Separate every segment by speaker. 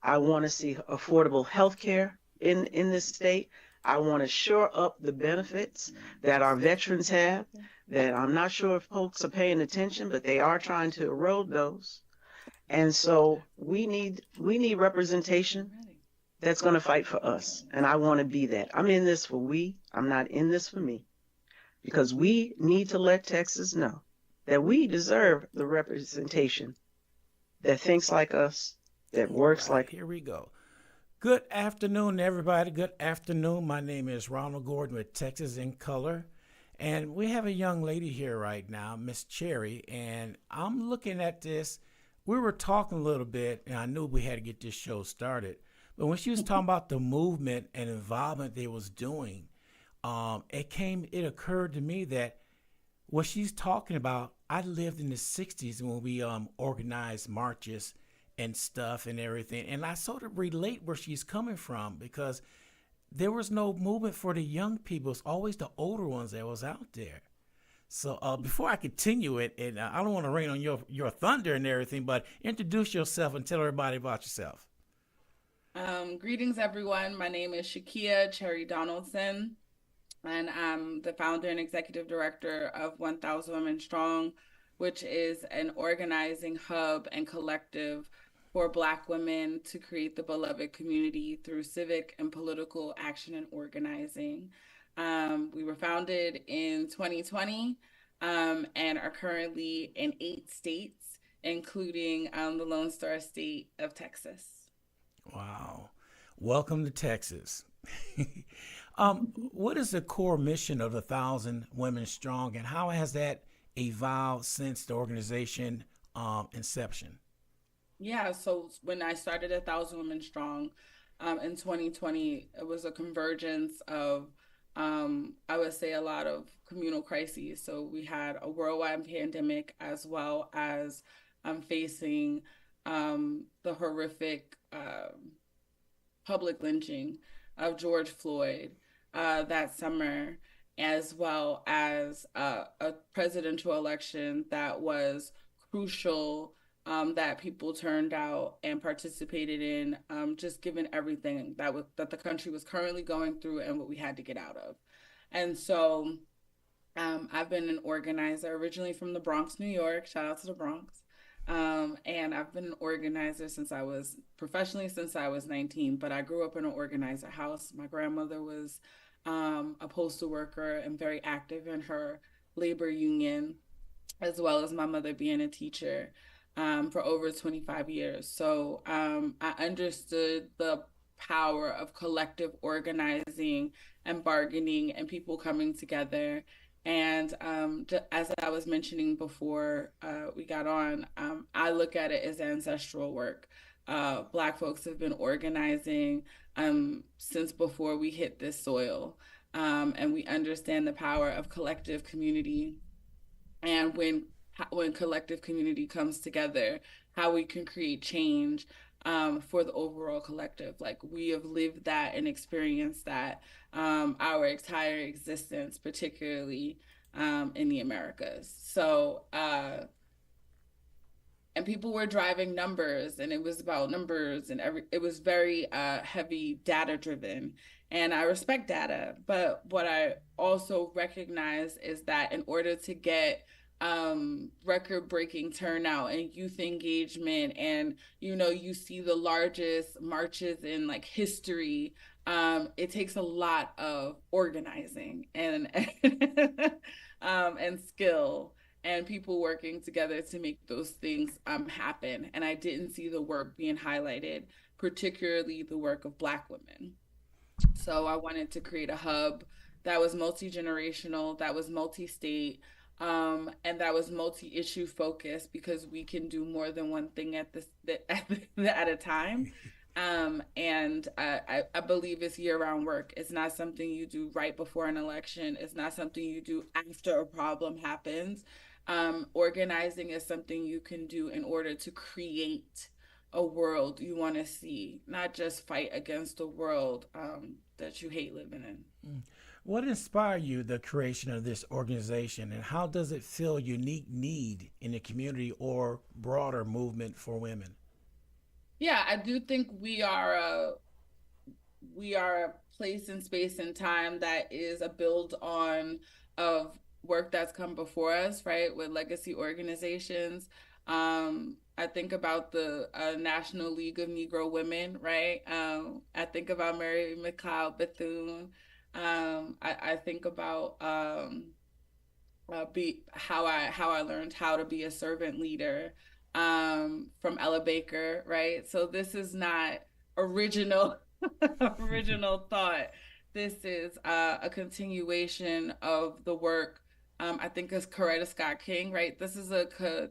Speaker 1: I want to see affordable health care in this state. I want to shore up the benefits that our veterans have that I'm not sure if folks are paying attention, but they are trying to erode those. And so we need representation that's going to fight for us. And I want to be that. I'm in this for we. I'm not in this for me because we need to let Texas know that we deserve the representation that thinks like us, that
Speaker 2: All
Speaker 1: works
Speaker 2: right,
Speaker 1: like.
Speaker 2: here we go. Good afternoon, everybody. Good afternoon. My name is Ronald Gordon with Texas in Color. And we have a young lady here right now, Miss Cherry. And I'm looking at this. We were talking a little bit, and I knew we had to get this show started. But when she was talking about the movement and involvement they was doing, it occurred to me that what she's talking about, I lived in the 60s when we organized marches and stuff and everything. And I sort of relate where she's coming from because there was no movement for the young people. It's always the older ones that was out there. So before I continue it, and I don't want to rain on your thunder and everything, but introduce yourself and tell everybody about yourself.
Speaker 3: Greetings, everyone. My name is Shakia Cherry Donaldson, and I'm the founder and executive director of 1000 Women Strong, which is an organizing hub and collective for Black women to create the beloved community through civic and political action and organizing. We were founded in 2020 and are currently in 8 states, including the Lone Star State of Texas.
Speaker 2: Wow. Welcome to Texas. What is the core mission of the Thousand Women Strong, and how has that evolved since the organization inception?
Speaker 3: Yeah, so when I started 1000 Women Strong in 2020, it was a convergence of, I would say, a lot of communal crises. So we had a worldwide pandemic as well as facing the horrific public lynching of George Floyd that summer, as well as a presidential election that was crucial, that people turned out and participated in, just given everything that the country was currently going through and what we had to get out of. And so I've been an organizer originally from the Bronx, New York. Shout out to the Bronx. And I've been an organizer since I was 19, but I grew up in an organizer house. My grandmother was a postal worker and very active in her labor union, as well as my mother being a teacher for over 25 years. So I understood the power of collective organizing and bargaining and people coming together. And as I was mentioning before we got on, I look at it as ancestral work. Black folks have been organizing since before we hit this soil. And we understand the power of collective community, and when collective community comes together, how we can create change for the overall collective. Like, we have lived that and experienced that our entire existence, particularly in the Americas. And people were driving numbers, and it was about numbers, and it was very heavy data driven. And I respect data, but what I also recognize is that in order to get record breaking turnout and youth engagement, and you see the largest marches in like history, it takes a lot of organizing and and skill and people working together to make those things happen. And I didn't see the work being highlighted, particularly the work of Black women. So I wanted to create a hub that was multi generational, that was multi state, and that was multi issue focused, because we can do more than one thing at a time. And I believe it's year round work. It's not something you do right before an election. It's not something you do after a problem happens. Organizing is something you can do in order to create a world you want to see, not just fight against a world that you hate living in.
Speaker 2: What inspired you the creation of this organization, and how does it fill a unique need in the community or broader movement for women?
Speaker 3: Yeah, I do think we are a place and space and time that is a build on of work that's come before us, right? With legacy organizations. I think about the National League of Negro Women, right? I think about Mary McLeod Bethune. I think about be how I learned how to be a servant leader from Ella Baker, right? So this is not original original thought. This is a continuation of the work. I think it's Coretta Scott King, right? This is a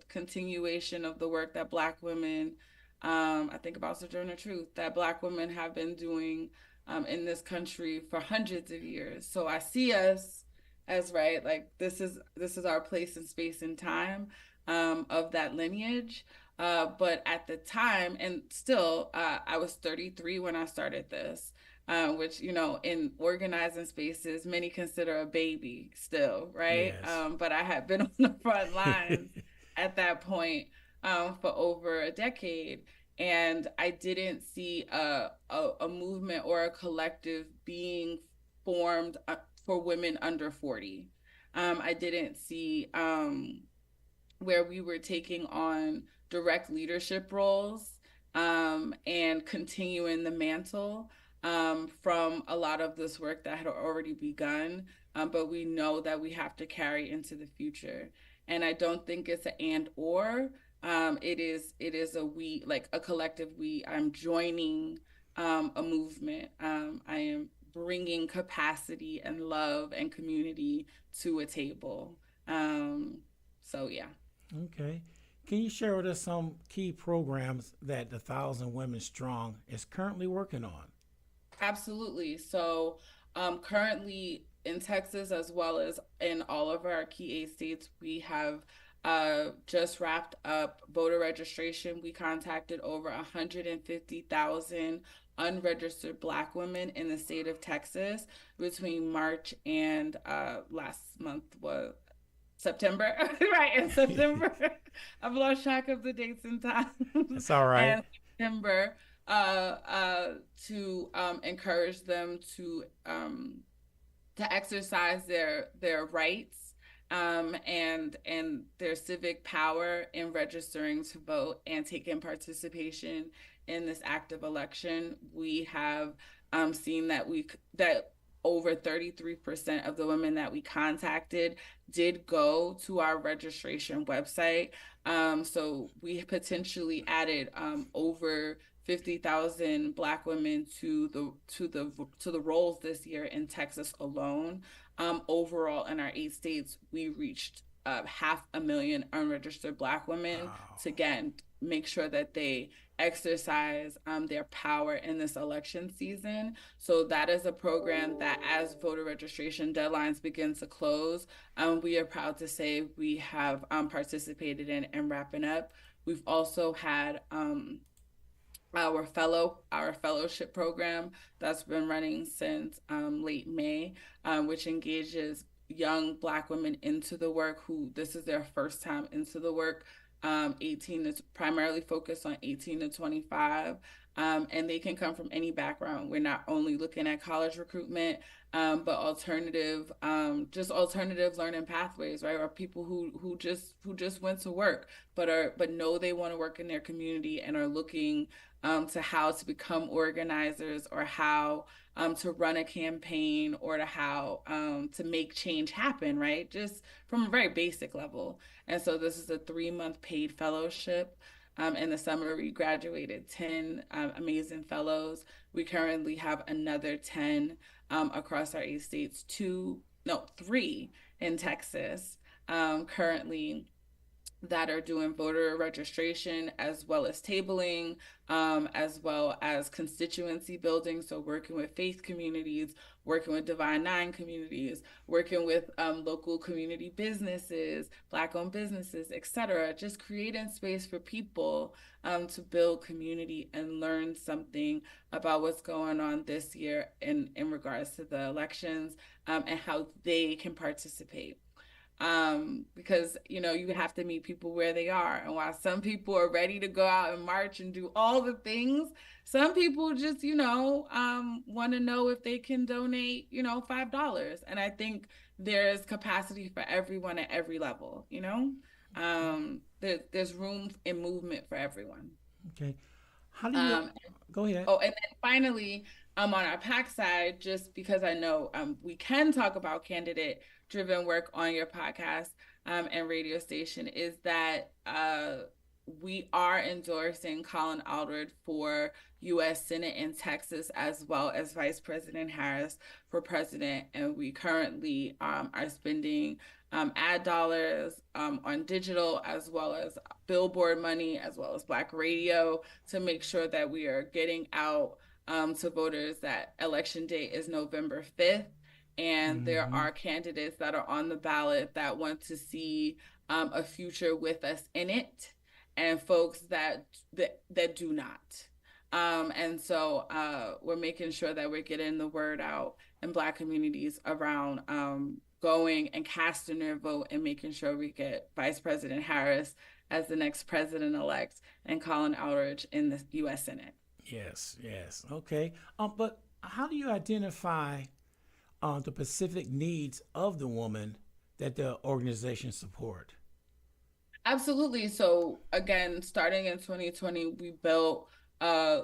Speaker 3: continuation of the work that Black women, I think about Sojourner Truth, that Black women have been doing in this country for hundreds of years. So I see us as right, like this is our place and space and time of that lineage. But at the time, and still, I was 33 when I started this, which, in organizing spaces, many consider a baby still, right?
Speaker 2: Yes.
Speaker 3: But I had been on the front lines at that point for over a decade. And I didn't see a movement or a collective being formed for women under 40. I didn't see where we were taking on direct leadership roles and continuing the mantle from a lot of this work that had already begun. But we know that we have to carry into the future. And I don't think it's an and or. It is a we, like a collective we. I'm joining a movement. I am bringing capacity and love and community to a table. So yeah.
Speaker 2: Okay. Can you share with us some key programs that the Thousand Women Strong is currently working on?
Speaker 3: Absolutely. So, currently in Texas, as well as in all of our key eight states, we have just wrapped up voter registration. We contacted over 150,000 unregistered Black women in the state of Texas between March and last month was September, right? In September, I've lost track of the dates and times.
Speaker 2: That's all right.
Speaker 3: And September, to encourage them to exercise their rights and their civic power in registering to vote and taking participation in this active election. We have seen that over 33% of the women that we contacted did go to our registration website. So we potentially added over 50,000 Black women to the rolls this year in Texas alone. Overall, in our eight states, we reached 500,000 unregistered Black women
Speaker 2: Wow.
Speaker 3: to again make sure that they exercise their power in this election season. So that is a program that, as voter registration deadlines begin to close, we are proud to say we have participated in and wrapping up. We've also had our fellowship program that's been running since late May, which engages young Black women into the work who this is their first time into the work. 18 is primarily focused on 18 to 25. And they can come from any background. We're not only looking at college recruitment, but just alternative learning pathways, right? Or people who just went to work, but know they want to work in their community and are looking to how to become organizers or how to run a campaign or to how to make change happen, right? Just from a very basic level. And so this is a 3-month paid fellowship. In the summer, we graduated 10 amazing fellows. We currently have another 10 across our eight states, three in Texas currently that are doing voter registration as well as tabling, as well as constituency building. So, working with faith communities, working with Divine Nine communities, working with local community businesses, Black owned businesses, etc. Just creating space for people to build community and learn something about what's going on this year in regards to the elections and how they can participate. Because you have to meet people where they are. And while some people are ready to go out and march and do all the things, some people just want to know if they can donate $5. And I think there's capacity for everyone at every level. There's room and movement for everyone.
Speaker 2: Okay. How do you
Speaker 3: Um,
Speaker 2: go ahead?
Speaker 3: Oh, and then finally, on our PAC side, just because I know we can talk about candidate driven work on your podcast and radio station, is that we are endorsing Colin Aldred for U.S. Senate in Texas, as well as Vice President Harris for president. And we currently are spending ad dollars on digital, as well as billboard money, as well as Black radio, to make sure that we are getting out to voters that election day is November 5th. And there
Speaker 2: Mm-hmm.
Speaker 3: are candidates that are on the ballot that want to see a future with us in it, and folks that do not. And so we're making sure that we're getting the word out in Black communities around going and casting their vote, and making sure we get Vice President Harris as the next president elect and Colin Aldridge in the U.S. Senate.
Speaker 2: Yes, yes. Okay. But how do you identify the specific needs of the woman that the organization support?
Speaker 3: Absolutely. So again, starting in 2020, we built a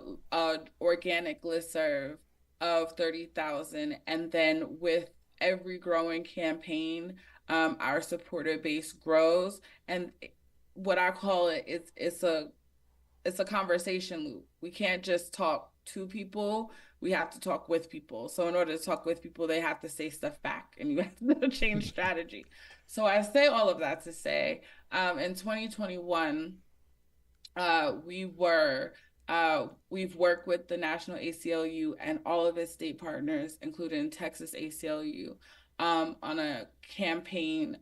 Speaker 3: organic listserv of 30,000, and then with every growing campaign, our supporter base grows. And what I call it is it's a conversation loop. We can't just talk to people. We have to talk with people. So in order to talk with people, they have to say stuff back, and you have to change strategy. So I say all of that to say, in 2021, we've worked with the National ACLU and all of its state partners, including Texas ACLU, on a campaign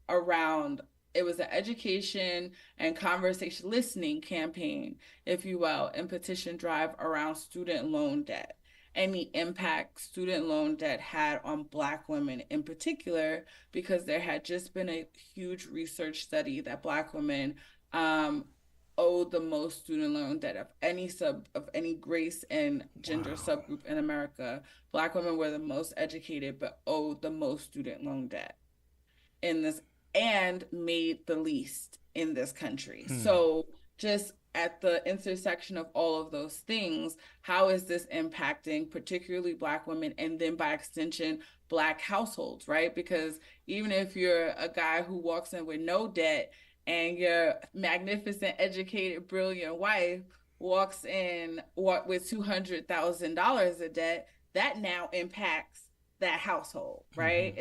Speaker 3: around. It was an education and conversation listening campaign, if you will, and petition drive around student loan debt and the impact student loan debt had on Black women in particular, because there had just been a huge research study that Black women um, owed the most student loan debt of any race and gender
Speaker 2: Wow.
Speaker 3: subgroup in America. Black women were the most educated but owed the most student loan debt in this, and made the least in this country.
Speaker 2: Hmm.
Speaker 3: So just at the intersection of all of those things, how is this impacting particularly Black women, and then by extension Black households, right? Because even if you're a guy who walks in with no debt, and your magnificent, educated, brilliant wife walks in with $200,000 of debt, that now impacts that household,
Speaker 2: Mm-hmm.
Speaker 3: right?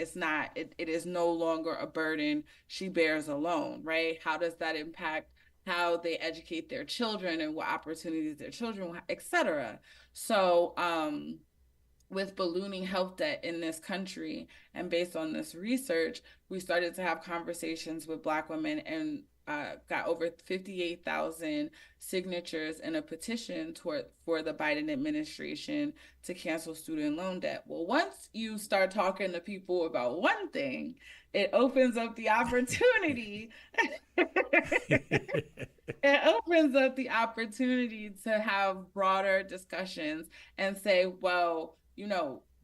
Speaker 3: It is no longer a burden she bears alone, right? How does that impact how they educate their children and what opportunities their children, etc.? So, with ballooning health debt in this country, and based on this research, we started to have conversations with Black women, and got over 58,000 signatures in a petition for the Biden administration to cancel student loan debt. Well, once you start talking to people about one thing, it opens up the opportunity. It opens up the opportunity to have broader discussions and say, well,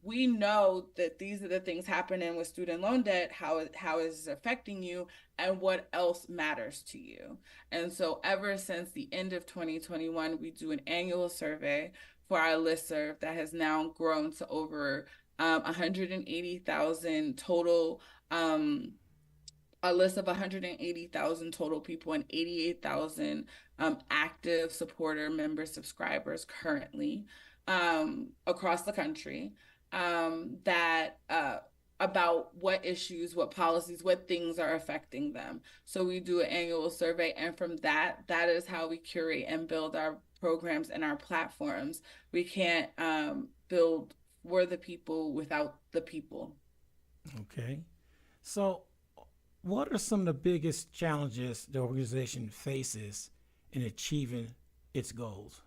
Speaker 3: we know that these are the things happening with student loan debt, how is it affecting you, and what else matters to you. And so ever since the end of 2021, we do an annual survey for our listserv that has now grown to over 180,000 total, a list of 180,000 total people, and 88,000 active supporter member subscribers currently, across the country, that about what issues, what policies, what things are affecting them. So we do an annual survey, and from that is how we curate and build our programs and our platforms. We can't build for the people without the people.
Speaker 2: Okay. So, what are some of the biggest challenges the organization faces in achieving its goals?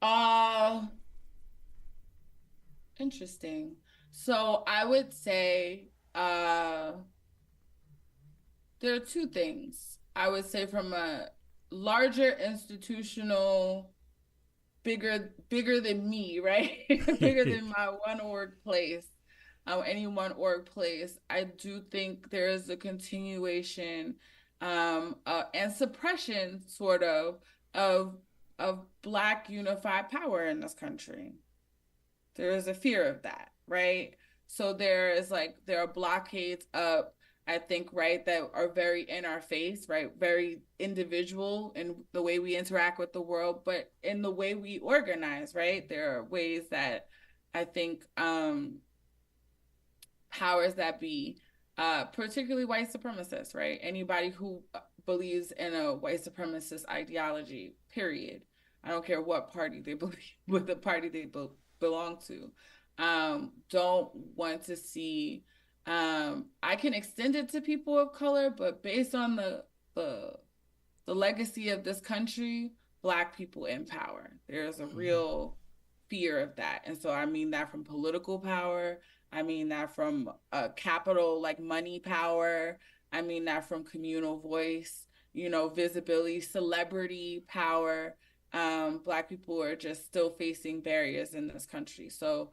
Speaker 3: Uh Interesting. So I would say Uh, there are two things I would say from a larger institutional, bigger than me, right? Bigger than my one workplace, any one workplace. I do think there is a continuation and suppression sort of of Black unified power in this country. There is a fear of that, right? So there are blockades up, I think, right, that are very in our face, right? Very individual in the way we interact with the world, but in the way we organize, right? There are ways that I think powers that be, particularly white supremacists, right? Anybody who believes in a white supremacist ideology, period. I don't care what party they believe, what the party they belong to. Don't want to see. I can extend it to people of color, but based on the the legacy of this country, Black people in power. There's a real fear of that. And so I mean that from political power. I mean that from capital, like money power. I mean that from communal voice, visibility, celebrity power. Black people are just still facing barriers in this country. So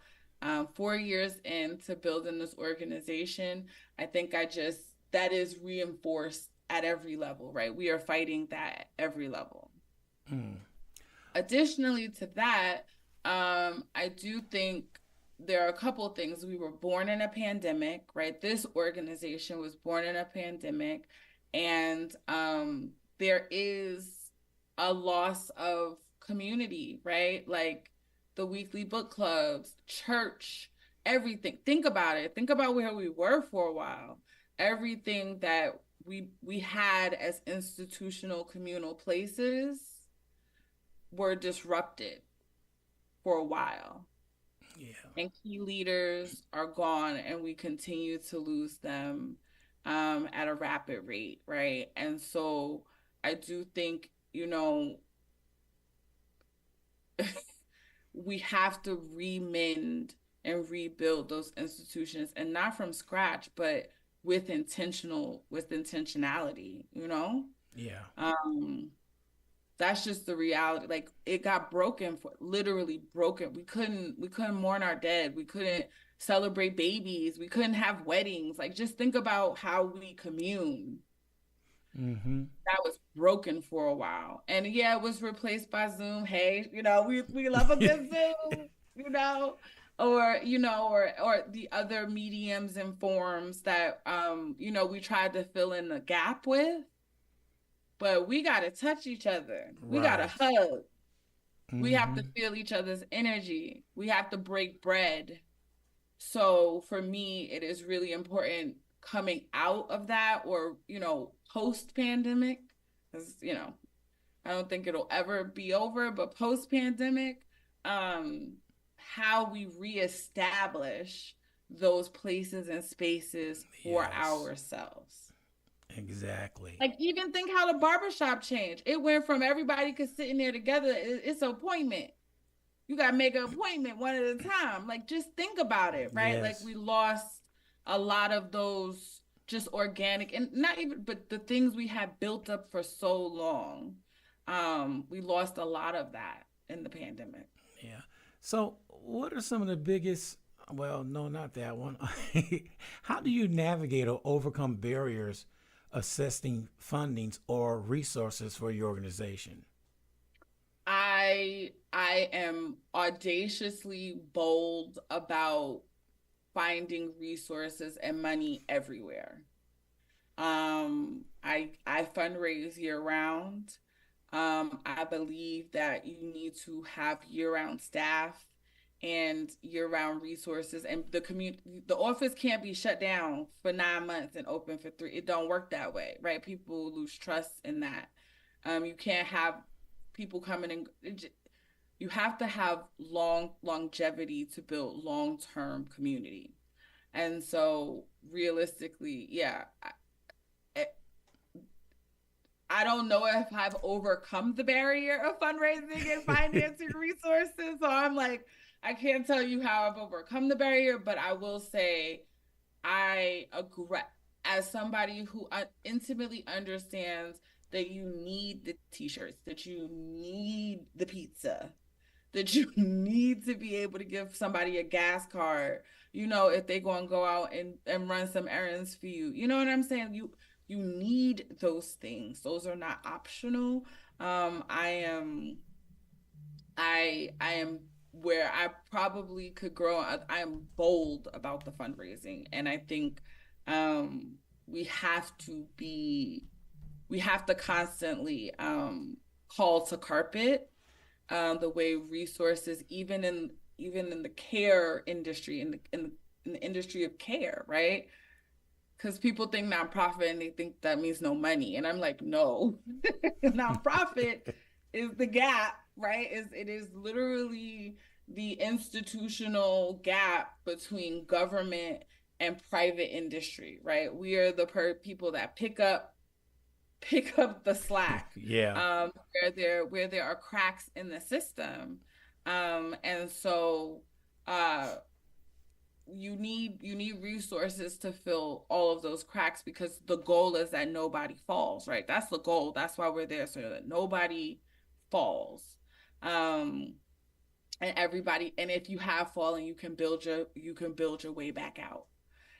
Speaker 3: 4 years into building this organization, I think that is reinforced at every level, right? We are fighting that at every level.
Speaker 2: Mm.
Speaker 3: Additionally to that, I do think there are a couple of things. We were born in a pandemic, right? This organization was born in a pandemic, and there is a loss of community, right? Like the weekly book clubs, church, everything. Think about it. Think about where we were for a while. Everything that we had as institutional communal places were disrupted for a while.
Speaker 2: Yeah.
Speaker 3: And key leaders are gone, and we continue to lose them at a rapid rate, right? And so I do think, we have to remend and rebuild those institutions, and not from scratch, but with intentionality,
Speaker 2: Yeah.
Speaker 3: That's just the reality. Like it got broken, literally broken. We couldn't mourn our dead. We couldn't celebrate babies. We couldn't have weddings. Like just think about how we commune.
Speaker 2: Mm-hmm.
Speaker 3: That was broken for a while. And yeah, it was replaced by Zoom. Hey, we love a good Zoom, or the other mediums and forms that we tried to fill in the gap with. But we got to touch each other. We got to
Speaker 2: Right.
Speaker 3: hug. We have to
Speaker 2: Mm-hmm.
Speaker 3: feel each other's energy. We have to break bread. So for me, it is really important coming out of that, or, post pandemic, because, I don't think it'll ever be over, but post pandemic, how we reestablish those places and spaces for
Speaker 2: Yes.
Speaker 3: ourselves.
Speaker 2: Exactly.
Speaker 3: Like even think how the barbershop changed. It went from everybody could sit in there together. It's an appointment. You got to make an appointment one at a time. Like just think about it, right? Like
Speaker 2: Yes.
Speaker 3: we lost a lot of those just organic, and not even, but the things we had built up for so long. We lost a lot of that in the pandemic.
Speaker 2: Yeah. So, what are some of the biggest? Well, no, not that one. How do you navigate or overcome barriers assessing fundings or resources for your organization?
Speaker 3: I am audaciously bold about finding resources and money everywhere. I fundraise year round. I believe that you need to have year-round staff and year-round resources, and the office can't be shut down for 9 months and open for 3. It don't work that way, right? People lose trust in that. You can't have people coming and you have to have longevity to build long-term community. And so realistically, yeah, I don't know if I've overcome the barrier of fundraising and financing resources. So I'm like, I can't tell you how I've overcome the barrier, but I will say I agree as somebody who intimately understands that you need the t-shirts, that you need the pizza, that you need to be able to give somebody a gas card, if they going to go out and run some errands for you. You know what I'm saying? You need those things. Those are not optional. I am where I probably could grow. I am bold about the fundraising, and I think um, we have to be, we have to constantly call to carpet the way resources, even in the care industry, in the industry of care, right? Because people think nonprofit and they think that means no money. And I'm like, no, nonprofit is the gap, right? It is literally the institutional gap between government and private industry, right? We are the people that pick up the slack,
Speaker 2: Yeah.
Speaker 3: where there are cracks in the system. And so you need resources to fill all of those cracks, because the goal is that nobody falls, right? That's the goal. That's why we're there, so that nobody falls. Um, and everybody, and if you have fallen, you can build your way back out.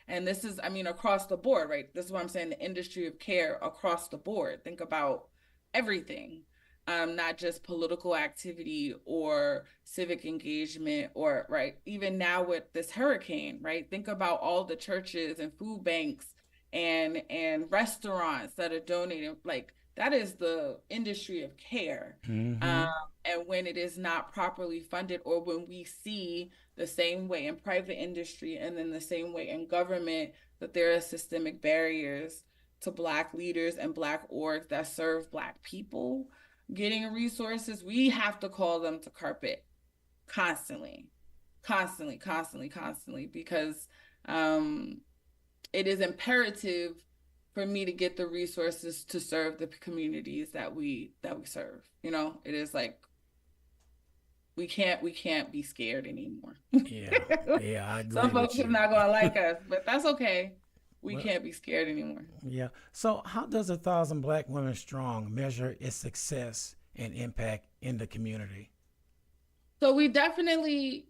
Speaker 3: And this is, I mean, across the board, right? This is what I'm saying, the industry of care across the board. Think about everything, not just political activity or civic engagement, or, right, even now with this hurricane, right? Think about all the churches and food banks and restaurants that are donating. Like, that is the industry of care.
Speaker 2: Mm-hmm.
Speaker 3: Um, and when it is not properly funded, or when we see the same way in private industry and then the same way in government, that there are systemic barriers to Black leaders and Black orgs that serve Black people getting resources, we have to call them to carpet constantly, constantly, constantly, constantly, because um, it is imperative for me to get the resources to serve the communities that we serve. It is like, we can't be scared anymore.
Speaker 2: Yeah. Yeah, I agree
Speaker 3: Some folks
Speaker 2: with
Speaker 3: are
Speaker 2: you.
Speaker 3: not gonna like us, but that's okay. We
Speaker 2: Well,
Speaker 3: can't be scared anymore.
Speaker 2: yeah. So, how does 1,000 Black Women Strong measure its success and impact in the community?
Speaker 3: So we definitely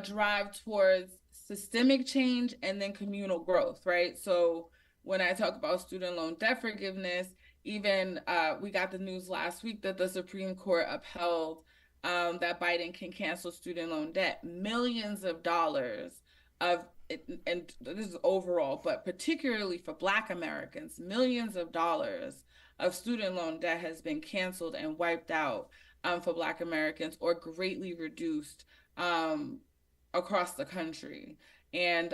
Speaker 3: drive towards systemic change and then communal growth, right? So when I talk about student loan debt forgiveness, even we got the news last week that the Supreme Court upheld that Biden can cancel student loan debt. Millions of dollars of and this is overall, but particularly for Black Americans, millions of dollars of student loan debt has been canceled and wiped out for Black Americans, or greatly reduced um, across the country. And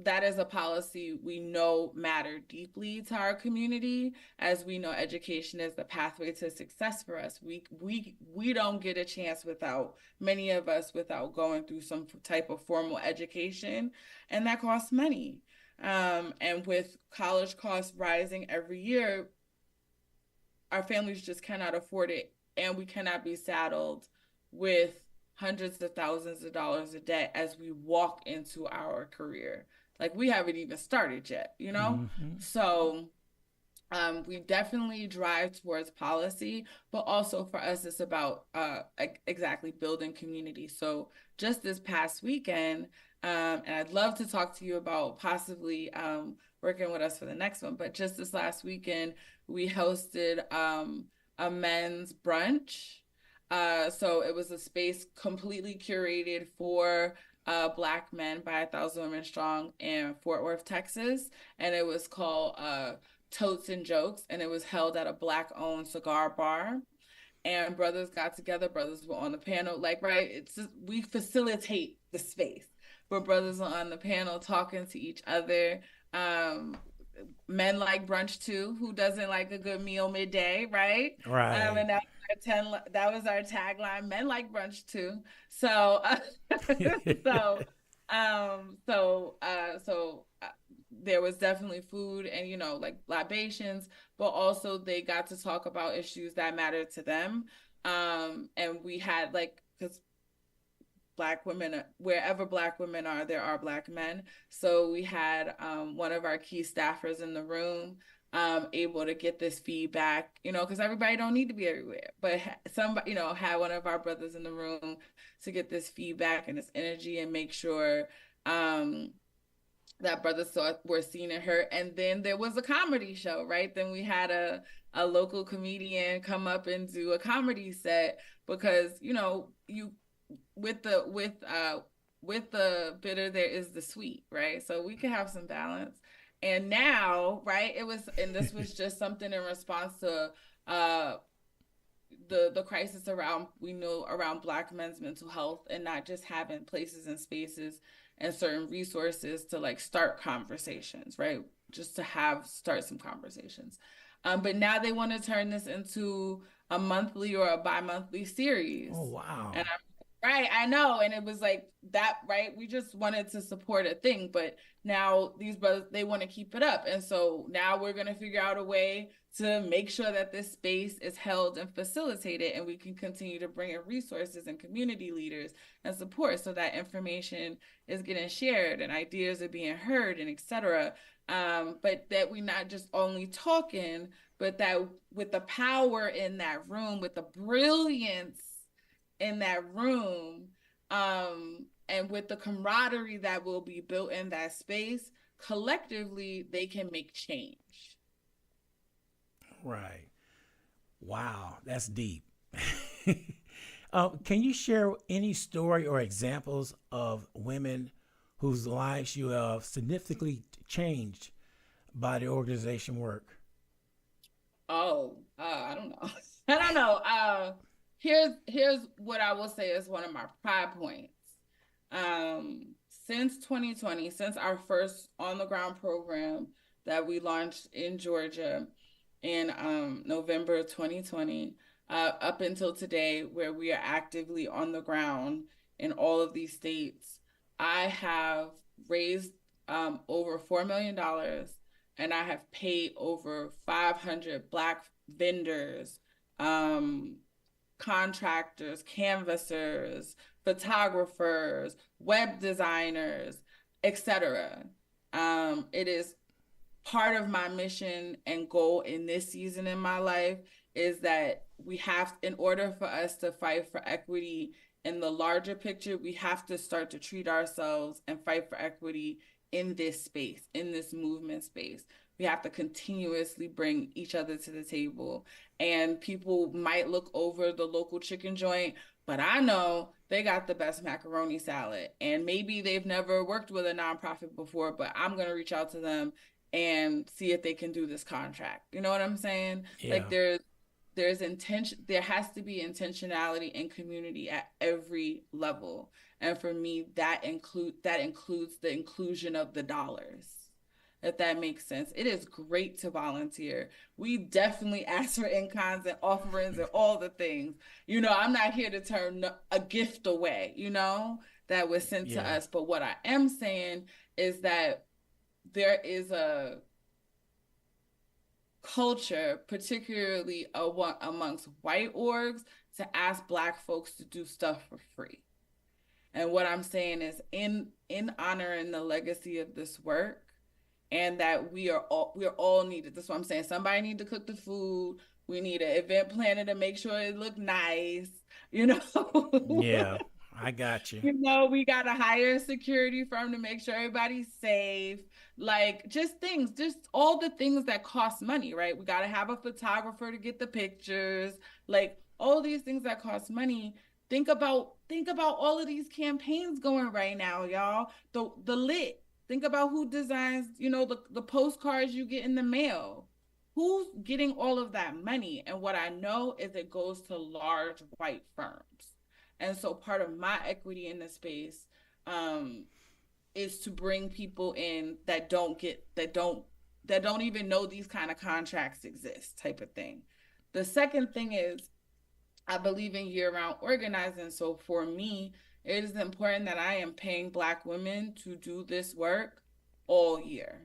Speaker 3: that is a policy we know matter deeply to our community, as we know education is the pathway to success for us. We don't get a chance, without many of us, without going through some type of formal education, and that costs money. And with college costs rising every year, our families just cannot afford it, and we cannot be saddled with hundreds of thousands of dollars of debt as we walk into our career. Like, we haven't even started yet.
Speaker 2: Mm-hmm.
Speaker 3: So we definitely drive towards policy, but also for us, it's about exactly building community. So just this past weekend, and I'd love to talk to you about possibly working with us for the next one, but just this last weekend, we hosted a men's brunch. So it was a space completely curated for Black men by 1,000 Women Strong in Fort Worth, Texas. And it was called Totes and Jokes, and it was held at a Black-owned cigar bar. And brothers got together, brothers were on the panel, like, right, it's just, we facilitate the space, but brothers are on the panel talking to each other. Um, Men like brunch too. Who doesn't like a good meal midday, right?
Speaker 2: Right.
Speaker 3: And that was our tagline. Men like brunch too. So, so, there was definitely food and, like, libations, but also they got to talk about issues that mattered to them. And we had, like, because Black women, wherever Black women are, there are Black men. So we had one of our key staffers in the room able to get this feedback, because everybody don't need to be everywhere, but somebody, had one of our brothers in the room to get this feedback and this energy and make sure that brothers saw were seen and heard. And then there was a comedy show, right? Then we had a local comedian come up and do a comedy set because you with the bitter there is the sweet, right? So we can have some balance. And now, right, and this was just something in response to the crisis around Black men's mental health, and not just having places and spaces and certain resources to like start conversations, right? Just to start some conversations. But now they want to turn this into a monthly or a bi-monthly series.
Speaker 2: Oh, wow.
Speaker 3: And right, I know. And it was like that, right? We just wanted to support a thing, but now these brothers, they want to keep it up. And so now we're going to figure out a way to make sure that this space is held and facilitated, and we can continue to bring in resources and community leaders and support so that information is getting shared and ideas are being heard and et cetera. But that we not just only talking, but that with the power in that room, with the brilliance in that room, and with the camaraderie that will be built in that space, collectively, they can make change.
Speaker 2: Right. Wow, that's deep. Can you share any story or examples of women whose lives you have significantly changed by the organization work?
Speaker 3: Oh, I don't know. I don't know. Here's what I will say is one of my pride points. Since 2020, since our first on the ground program that we launched in Georgia in November 2020, up until today, where we are actively on the ground in all of these states, I have raised over $4 million, and I have paid over 500 Black vendors, contractors, canvassers, photographers, web designers, etc. It is part of my mission and goal in this season in my life is that in order for us to fight for equity in the larger picture, we have to start to treat ourselves and fight for equity in this space, in this movement space. We have to continuously bring each other to the table. And people might look over the local chicken joint, but I know they got the best macaroni salad. And maybe they've never worked with a nonprofit before, but I'm going to reach out to them and see if they can do this contract. You know what I'm saying?
Speaker 2: Yeah.
Speaker 3: Like there's intention, there has to be intentionality and community at every level. And for me, that includes the inclusion of the dollars, if that makes sense. It is great to volunteer. We definitely ask for in-kinds and offerings and all the things. I'm not here to turn a gift away, that was sent to us. But what I am saying is that there is a culture, particularly amongst white orgs, to ask Black folks to do stuff for free. And what I'm saying is in honoring the legacy of this work, and that we are all needed. That's what I'm saying. Somebody need to cook the food. We need an event planner to make sure it look nice.
Speaker 2: Yeah, I got you.
Speaker 3: We got to hire a security firm to make sure everybody's safe. Like just all the things that cost money, right? We got to have a photographer to get the pictures. Like all these things that cost money. Think about all of these campaigns going right now, y'all. The lit. Think about who designs, the postcards you get in the mail. Who's getting all of that money? And what I know is it goes to large white firms. And so part of my equity in this space is to bring people in that don't even know these kind of contracts exist, type of thing. The second thing is I believe in year-round organizing. So for me, it is important that I am paying Black women to do this work all year.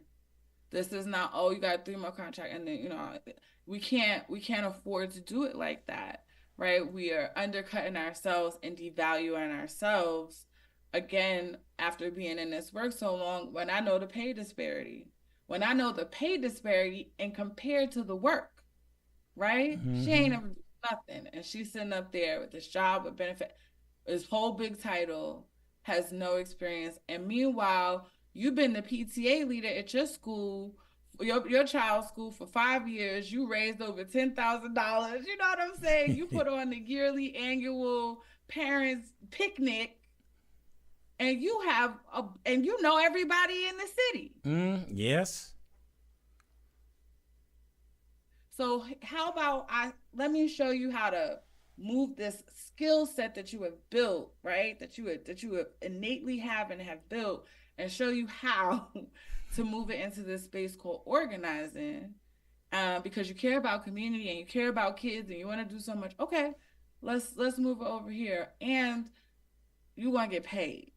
Speaker 3: This is not, you got a 3-month contract and then, we can't afford to do it like that. right? We are undercutting ourselves and devaluing ourselves again after being in this work so long. When I know the pay disparity, and compared to the work, right? She ain't
Speaker 2: Mm-hmm.
Speaker 3: ever do nothing, and she's sitting up there with this job with benefit, this whole big title, has no experience, and meanwhile, you've been the PTA leader at your school, your child's school for 5 years. You raised over $10,000. You know what I'm saying? You put on the yearly annual parents picnic, and you know everybody in the city.
Speaker 2: Yes.
Speaker 3: So how about I let me show you how to move this skill set that you have built, right? That you have innately have and have built, and show you how to move it into this space called organizing. Because you care about community and you care about kids and you want to do so much. Okay, let's move it over here, and you want to get paid.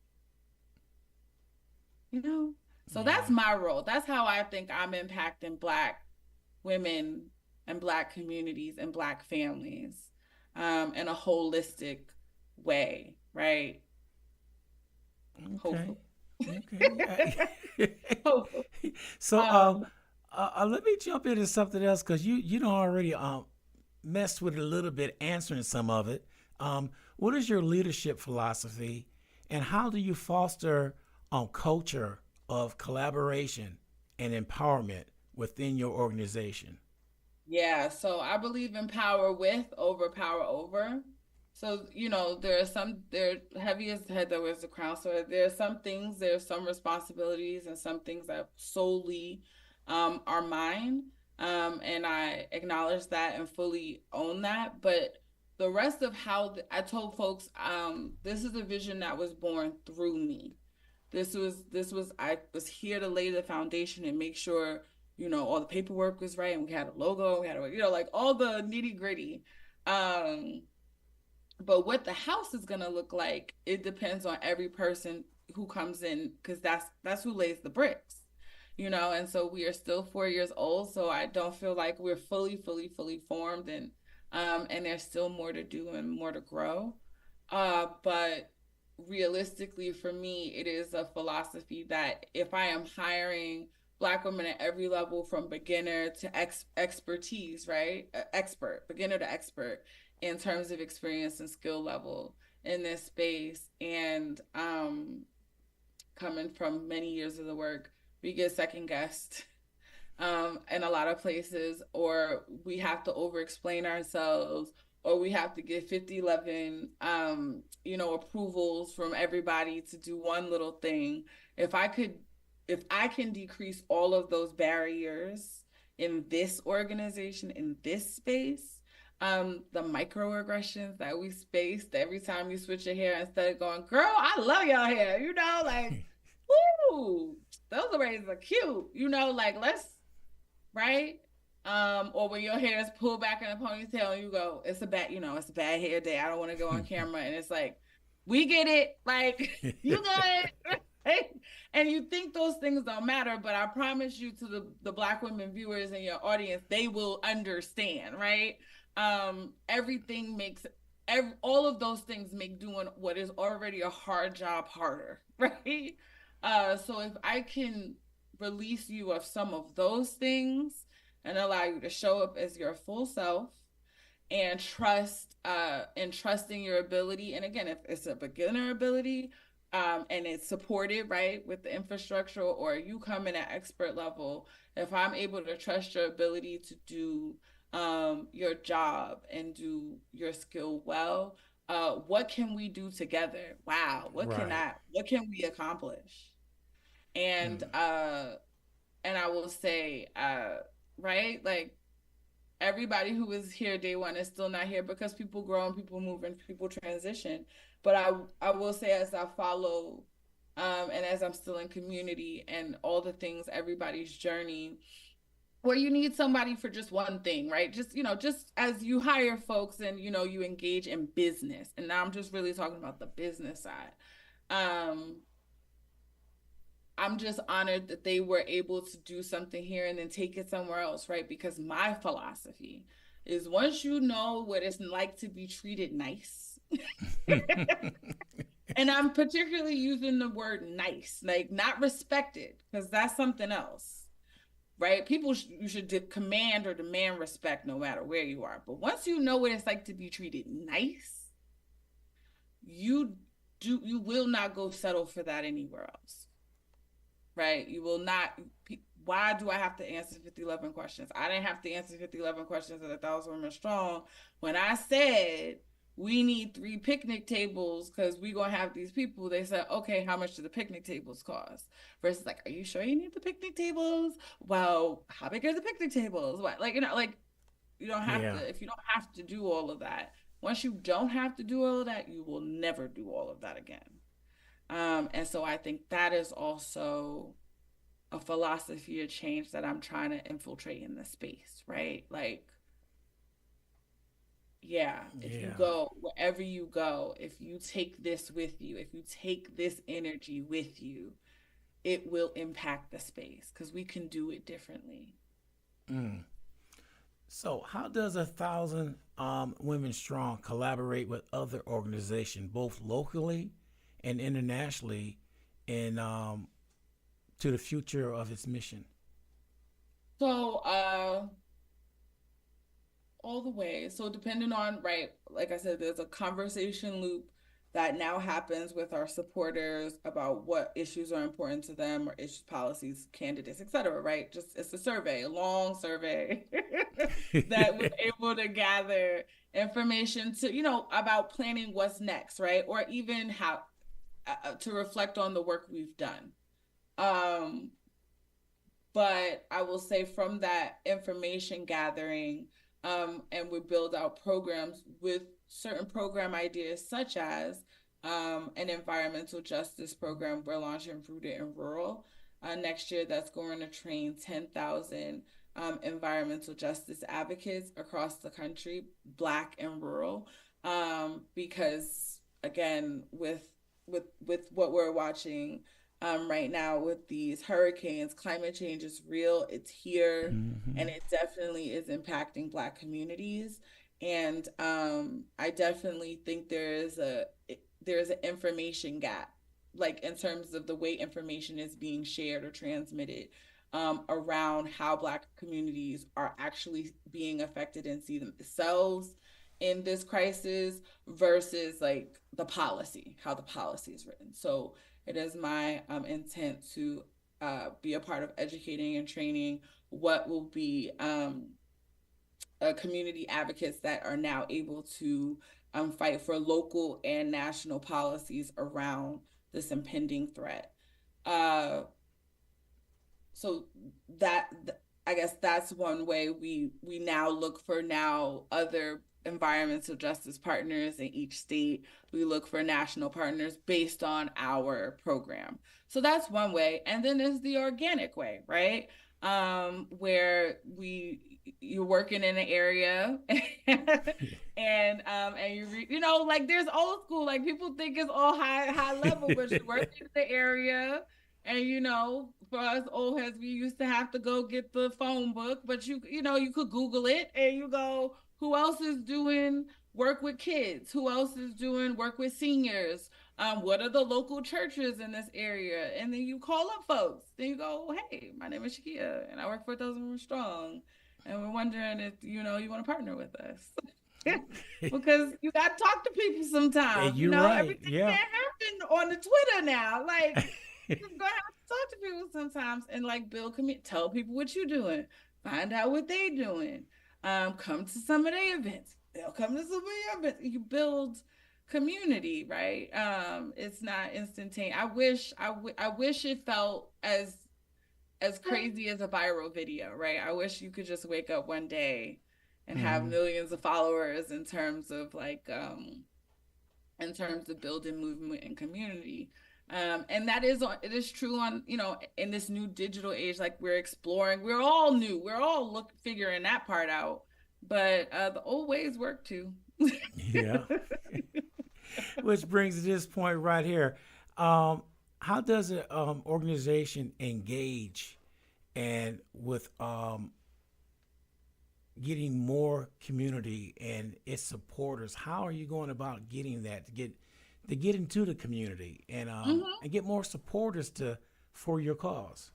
Speaker 3: You know. So that's
Speaker 2: Yeah.
Speaker 3: my role. That's how I think I'm impacting Black women and Black communities and Black families in a holistic way, right?
Speaker 2: Okay.
Speaker 3: Hopefully.
Speaker 2: Okay. Yeah.
Speaker 3: Hopefully.
Speaker 2: So,
Speaker 3: Um,
Speaker 2: let me jump into something else because you don't already messed with it a little bit, answering some of it. What is your leadership philosophy, and how do you foster culture of collaboration and empowerment within your organization?
Speaker 3: Yeah, so I believe in power with over power over. So, there heavy as the head that wears the crown. So there are some responsibilities and some things that solely are mine. And I acknowledge that and fully own that. But the rest of I told folks, this is a vision that was born through me. This was I was here to lay the foundation and make sure, all the paperwork was right, and we had a logo, we had like all the nitty gritty. Um, but what the house is gonna look like, it depends on every person who comes in, because that's who lays the bricks. And so we are still 4 years old, so I don't feel like we're fully formed, and there's still more to do and more to grow. But realistically, for me, it is a philosophy that if I am hiring Black women at every level, from beginner to expertise, right? Expert, beginner to expert, in terms of experience and skill level in this space, and coming from many years of the work, we get second guessed in a lot of places, or we have to over explain ourselves, or we have to get 50, 11, approvals from everybody to do one little thing. If I could, if I can decrease all of those barriers in this organization, in this space, the microaggressions that we spaced every time you switch your hair, instead of going, girl, I love your hair, like, woo, those braids are cute, like, let's, right? Or when your hair is pulled back in a ponytail and you go, it's a bad hair day. I don't want to go on camera. And it's like, we get it. Like, you got it. Right? And you think those things don't matter, but I promise you, to the Black women viewers in your audience, they will understand, right? Everything makes, all of those things make doing what is already a hard job harder, right? So if I can release you of some of those things and allow you to show up as your full self, and trusting your ability, and again, if it's a beginner ability, and it's supported, right, with the infrastructure, or you come in at expert level, if I'm able to trust your ability to do your job and do your skill well, what can we do together? Wow,
Speaker 2: Right.
Speaker 3: what can we accomplish? And
Speaker 2: Mm.
Speaker 3: I will say, right, like, everybody who was here day one is still not here, because people grow and people move and people transition. But I will say, as I follow, and as I'm still in community and all the things, everybody's journey, where you need somebody for just one thing, right? Just as you hire folks and you engage in business, and now I'm just really talking about the business side. Um, I'm just honored that they were able to do something here and then take it somewhere else, right? Because my philosophy, is once you know what it's like to be treated nice, and I'm particularly using the word nice, like not respected, because that's something else, right? You should command or demand respect no matter where you are. But once you know what it's like to be treated nice, you you will not go settle for that anywhere else, right? You will not. Why do I have to answer 5011 questions? I didn't have to answer 5011 questions at 1,000 Women Strong when I said we need 3 picnic tables because we're going to have these people. They said, okay, how much do the picnic tables cost? Versus like, are you sure you need the picnic tables? Well, how big are the picnic tables? What, like, like you don't have
Speaker 2: Yeah.
Speaker 3: to, if you don't have to do all of that, once you don't have to do all of that, you will never do all of that again. And so I think that is also a philosophy of change that I'm trying to infiltrate in the space, right? Like, yeah, if you
Speaker 2: Yeah.
Speaker 3: go wherever you go, if you take this with you, if you take this energy with you, it will impact the space because we can do it differently.
Speaker 2: Mm. So, how does 1,000 Women Strong collaborate with other organizations, both locally and internationally, in to the future of its mission?
Speaker 3: So, all the way. So depending on, right, like I said, there's a conversation loop that now happens with our supporters about what issues are important to them or issues, policies, candidates, etc. Right? Just it's a survey, a long survey that we're able to gather information to, about planning what's next, right? Or even how to reflect on the work we've done. Um, but I will say from that information gathering, and we build out programs with certain program ideas, such as an environmental justice program we're launching Rooted in Rural next year that's going to train 10,000 environmental justice advocates across the country, Black and rural, because again, with what we're watching right now with these hurricanes. Climate change is real, it's here, and
Speaker 2: Hmm.
Speaker 3: it definitely is impacting Black communities. And I definitely think there's an information gap, like in terms of the way information is being shared or transmitted around how Black communities are actually being affected and see themselves in this crisis versus like the policy, how the policy is written. So it is my intent to be a part of educating and training what will be community advocates that are now able to fight for local and national policies around this impending threat. Uh, so that I guess that's one way we now look for now other environmental justice partners in each state. We look for national partners based on our program. So that's one way. And then there's the organic way, right? Where you're working in an area and like there's old school, like people think it's all high level, but you work in the area. And for us old heads, we used to have to go get the phone book, but you could Google it and you go, who else is doing work with kids? Who else is doing work with seniors? What are the local churches in this area? And then you call up folks. Then you go, hey, my name is Shakia, and I work for 1,000 Strong, and we're wondering if you want to partner with us. Because you got to talk to people
Speaker 2: And
Speaker 3: sometimes.
Speaker 2: you're right.
Speaker 3: Everything
Speaker 2: Yeah.
Speaker 3: can't happen on the Twitter now. Like, you're gonna have to talk to people sometimes and like build community. Tell people what you're doing. Find out what they're doing. Come to some of their events. They'll come to some of your events. You build community, right? It's not instantaneous. I wish it felt as crazy as a viral video, right? I wish you could just wake up one day and have
Speaker 2: Hmm.
Speaker 3: millions of followers in terms of building movement and community. And it is true on, in this new digital age, like we're exploring, we're all new, we're all figuring that part out, but the old ways work too.
Speaker 2: Yeah. Which brings to this point right here. Um, how does an organization engage and with getting more community and its supporters? How are you going about getting that to get into the community
Speaker 3: Hmm.
Speaker 2: and get more supporters to for your cause?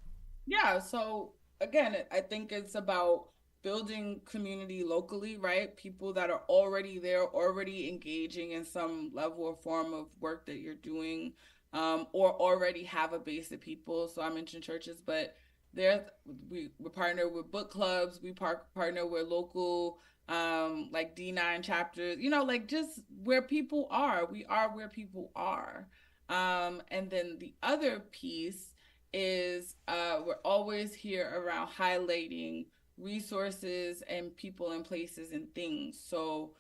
Speaker 3: Yeah, so again, I think it's about building community locally, right? People that are already there, already engaging in some level or form of work that you're doing, or already have a base of people. So I mentioned churches, but there we partner with book clubs, we partner with local like D9 chapters, like just where people are. We are where people are. And then the other piece is we're always here around highlighting resources and people and places and things. So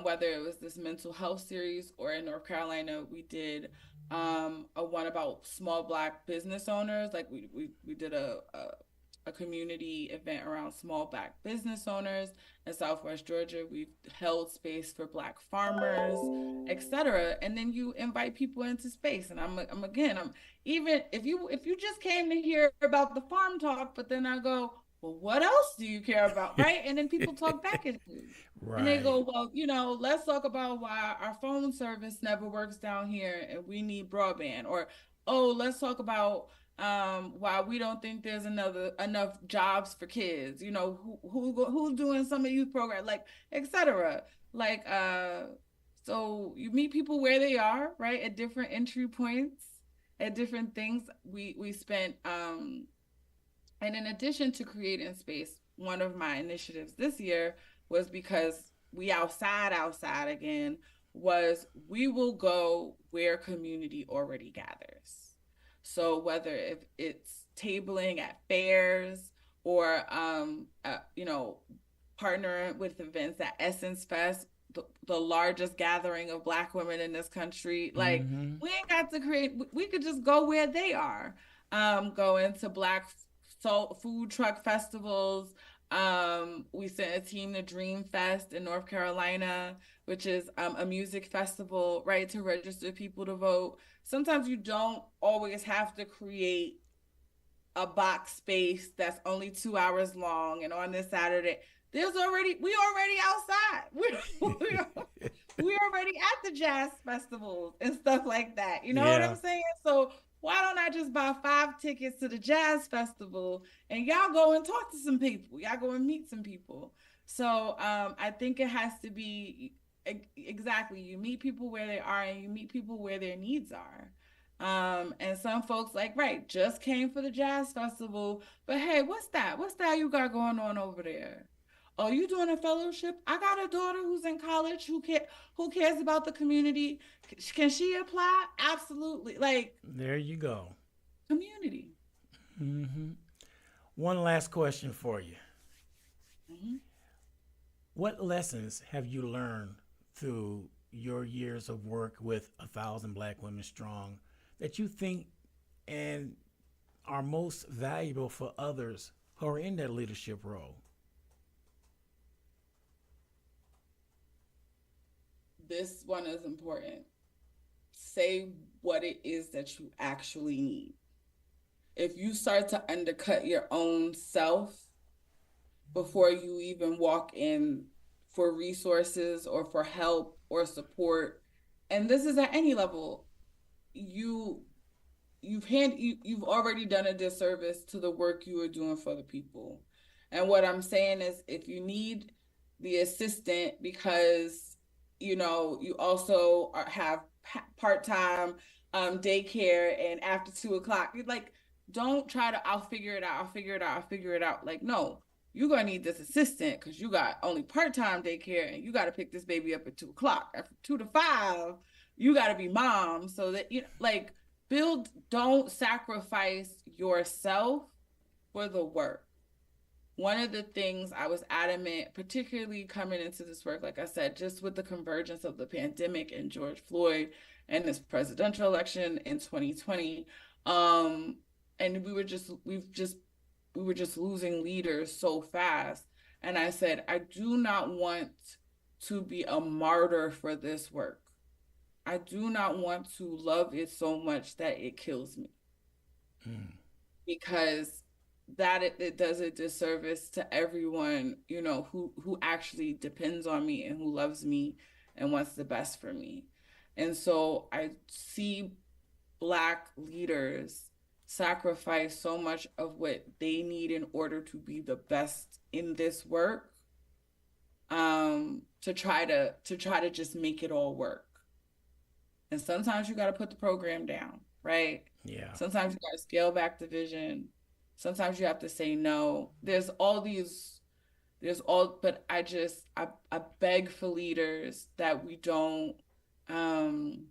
Speaker 3: whether it was this mental health series or in North Carolina, we did a one about small Black business owners. Like we did a community event around small Black business owners in Southwest Georgia. We've held space for Black farmers, etc. And then you invite people into space. And I'm even if you just came to hear about the farm talk, but then I go, well, what else do you care about, right? And then people talk back at you. And they
Speaker 2: Right.
Speaker 3: go, well, let's talk about why our phone service never works down here and we need broadband. Or, oh, let's talk about why we don't think there's enough jobs for kids. Who's doing some of youth program, like etc. Like so you meet people where they are, right? At different entry points, at different things. We spent and in addition to creating space, one of my initiatives this year was because we outside again, was we will go where community already gathers. So whether if it's tabling at fairs or partnering with events at Essence Fest, the largest gathering of Black women in this country, like
Speaker 2: Mm-hmm.
Speaker 3: we ain't got to create, we could just go where they are. Go into Black salt food truck festivals. We sent a team to Dream Fest in North Carolina, which is a music festival, right, to register people to vote. Sometimes you don't always have to create a box space that's only 2 hours long, and on this Saturday, we already outside. We already at the jazz festivals and stuff like that. You know what
Speaker 2: Yeah.
Speaker 3: I'm saying? So why don't I just buy 5 tickets to the jazz festival and y'all go and talk to some people? Y'all go and meet some people. So I think it has to be exactly, you meet people where they are and you meet people where their needs are. And some folks like, right, just came for the jazz festival, but hey, what's that? What's that you got going on over there? Oh, you doing a fellowship? I got a daughter who's in college who cares about the community. Can she apply? Absolutely. Like
Speaker 2: There you go.
Speaker 3: community.
Speaker 2: Mm-hmm. One last question for you.
Speaker 3: Mm-hmm.
Speaker 2: What lessons have you learned through your years of work with 1,000 Black Women Strong that you think and are most valuable for others who are in that leadership role?
Speaker 3: This one is important. Say what it is that you actually need. If you start to undercut your own self before you even walk in for resources or for help or support, and this is at any level, you you've already done a disservice to the work you are doing for the people. And what I'm saying is, if you need the assistant because you also have part-time daycare and after 2 o'clock, you're like, don't try to, I'll figure it out, I'll figure it out, I'll figure it out. Like, no, you're gonna need this assistant because you got only part-time daycare and you got to pick this baby up at 2 o'clock. After 2 to 5, you got to be mom, so that like don't sacrifice yourself for the work. One of the things I was adamant, particularly coming into this work, like I said, just with the convergence of the pandemic and George Floyd and this presidential election in 2020, um, and we were just losing leaders so fast. And I said, I do not want to be a martyr for this work. I do not want to love it so much that it kills me,
Speaker 2: Mm.
Speaker 3: because that it does a disservice to everyone, you know, who actually depends on me and who loves me and wants the best for me. And so I see Black leaders sacrifice so much of what they need in order to be the best in this work, to try to just make it all work. And sometimes you got to put the program down, right?
Speaker 2: Yeah.
Speaker 3: Sometimes you got to scale back the vision. Sometimes you have to say no. But I beg for leaders that we don't, um,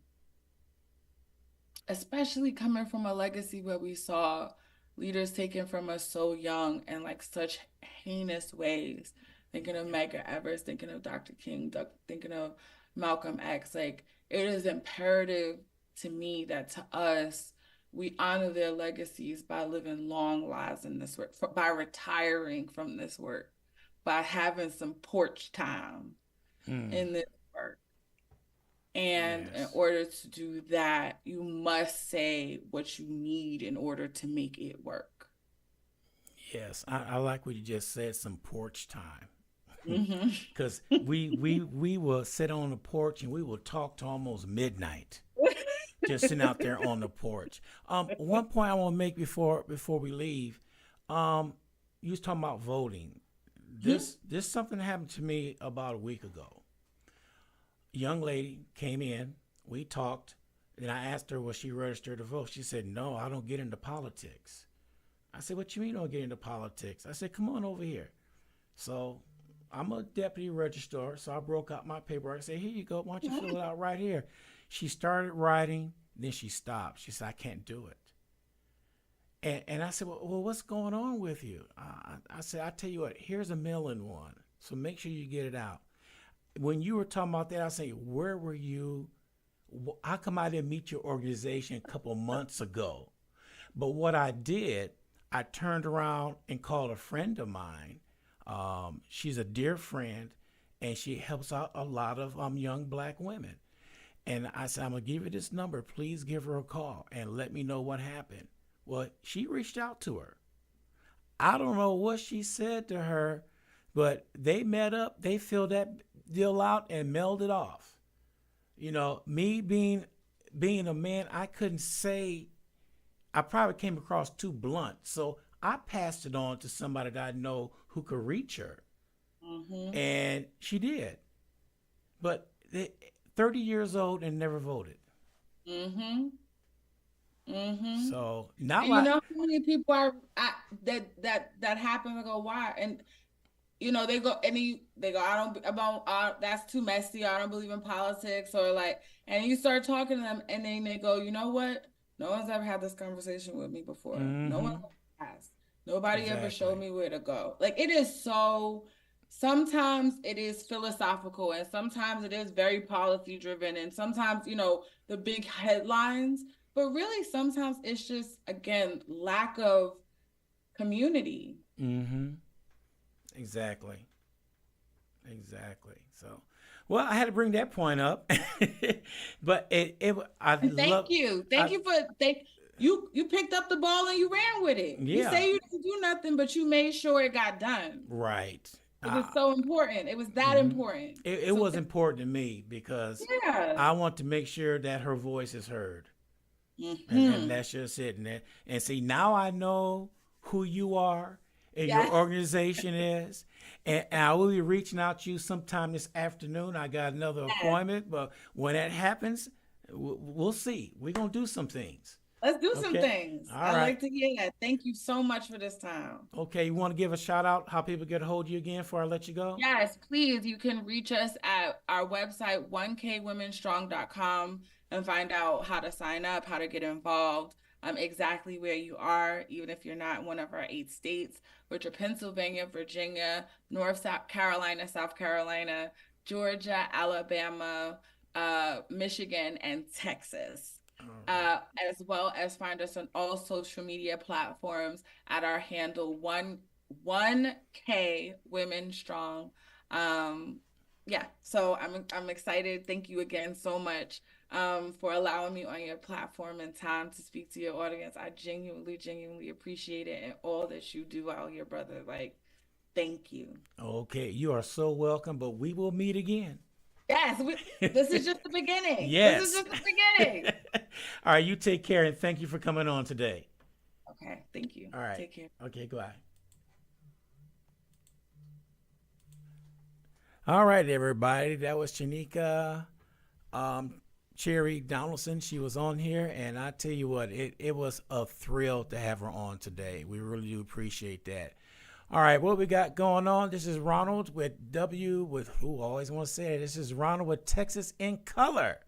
Speaker 3: especially coming from a legacy where we saw leaders taken from us so young and like such heinous ways. Thinking of Medgar Evers, thinking of Dr. King, thinking of Malcolm X. Like, it is imperative to me that to us, we honor their legacies by living long lives in this work, by retiring from this work, by having some porch time
Speaker 2: Hmm.
Speaker 3: in this work. And in
Speaker 2: Yes.
Speaker 3: order to do that, you must say what you need in order to make it work.
Speaker 2: Yes. I like what you just said. Some porch time.
Speaker 3: Hmm.
Speaker 2: Because we will sit on the porch and we will talk to almost midnight, just sitting out there on the porch. One point I want to make before we leave. Um, you was talking about voting. This something happened to me about a week ago. A young lady came in. We talked. And I asked her, was she registered to vote? She said, no, I don't get into politics. I said, what you mean you don't get into politics? I said, come on over here. So I'm a deputy registrar, so I broke out my paperwork. I said, here you go. Why don't you fill it out right here? She started writing, then she stopped. She said, I can't do it. And I said, well, what's going on with you? I said, I tell you what, here's a mail-in one, so make sure you get it out. When you were talking about that, I said, where were you? How come I didn't meet your organization a couple months ago? But what I did, I turned around and called a friend of mine. She's a dear friend, and she helps out a lot of young Black women. And I said, I'm going to give you this number. Please give her a call and let me know what happened. Well, she reached out to her. I don't know what she said to her, but they met up, they filled that deal out and mailed it off. You know, me being a man, I couldn't say, I probably came across too blunt. So I passed it on to somebody that I know who could reach her.
Speaker 3: Hmm.
Speaker 2: And she did. But 30 years old and never voted.
Speaker 3: Hmm. Hmm.
Speaker 2: So now
Speaker 3: And you
Speaker 2: I,
Speaker 3: know how many people that happen to go, why? And they go, they go, I don't about that's too messy. I don't believe in politics, or like, and you start talking to them, and then they go, you know what? No one's ever had this conversation with me before. No one
Speaker 2: mm-hmm,
Speaker 3: has. Nobody ever showed
Speaker 2: exactly.
Speaker 3: me where to go. Like, it is so. Sometimes it is philosophical, and sometimes it is very policy driven, and sometimes the big headlines. But really, sometimes it's just, again, lack of community.
Speaker 2: Mm-hmm, exactly. Exactly. So, well, I had to bring that point up, but I
Speaker 3: And thank
Speaker 2: love,
Speaker 3: you.
Speaker 2: I,
Speaker 3: Thank you for thank you picked up the ball and you ran with it. You
Speaker 2: yeah,
Speaker 3: say you didn't do nothing, but you made sure it got done.
Speaker 2: right.
Speaker 3: It was so important. It was that
Speaker 2: Mhm.
Speaker 3: important.
Speaker 2: It
Speaker 3: So
Speaker 2: was important to me because
Speaker 3: yeah.
Speaker 2: I want to make sure that her voice is heard. And
Speaker 3: Hmm.
Speaker 2: that's just it. And see, now I know who you are and your
Speaker 3: Yes.
Speaker 2: organization is. And I will be reaching out to you sometime this afternoon. I got another
Speaker 3: Yes.
Speaker 2: appointment, but when that happens, we'll see. We're going to do some things.
Speaker 3: Let's do some
Speaker 2: Okay?
Speaker 3: things.
Speaker 2: All
Speaker 3: I
Speaker 2: right.
Speaker 3: like to hear that. Thank you so much for this time.
Speaker 2: Okay, you want to give a shout out how people get a hold of you again before I let you go?
Speaker 3: Yes, please. You can reach us at our website, 1kwomenstrong.com, and find out how to sign up, how to get involved, exactly where you are, even if you're not in one of our 8 states, which are Pennsylvania, Virginia, North South Carolina, South Carolina, Georgia, Alabama, Michigan, and Texas.
Speaker 2: All right.
Speaker 3: Uh, as well as find us on all social media platforms at our handle one K Women Strong. Um, yeah, so I'm excited. Thank you again so much for allowing me on your platform and time to speak to your audience. I genuinely appreciate it, and all that you do out here, brother. Like, thank you.
Speaker 2: Okay, you are so welcome, but we will meet again.
Speaker 3: Yes, this is just the beginning. This is
Speaker 2: Yes.
Speaker 3: just the beginning.
Speaker 2: All right, you take care, and thank you for coming on today.
Speaker 3: Okay, thank you.
Speaker 2: All right.
Speaker 3: Take care.
Speaker 2: Okay, goodbye. All right, everybody. That was Shanika Cherry Donaldson. She was on here, and I tell you what, it was a thrill to have her on today. We really do appreciate that. All right, what we got going on? This is Ronald with always want to say it. This is Ronald with Texas in Color.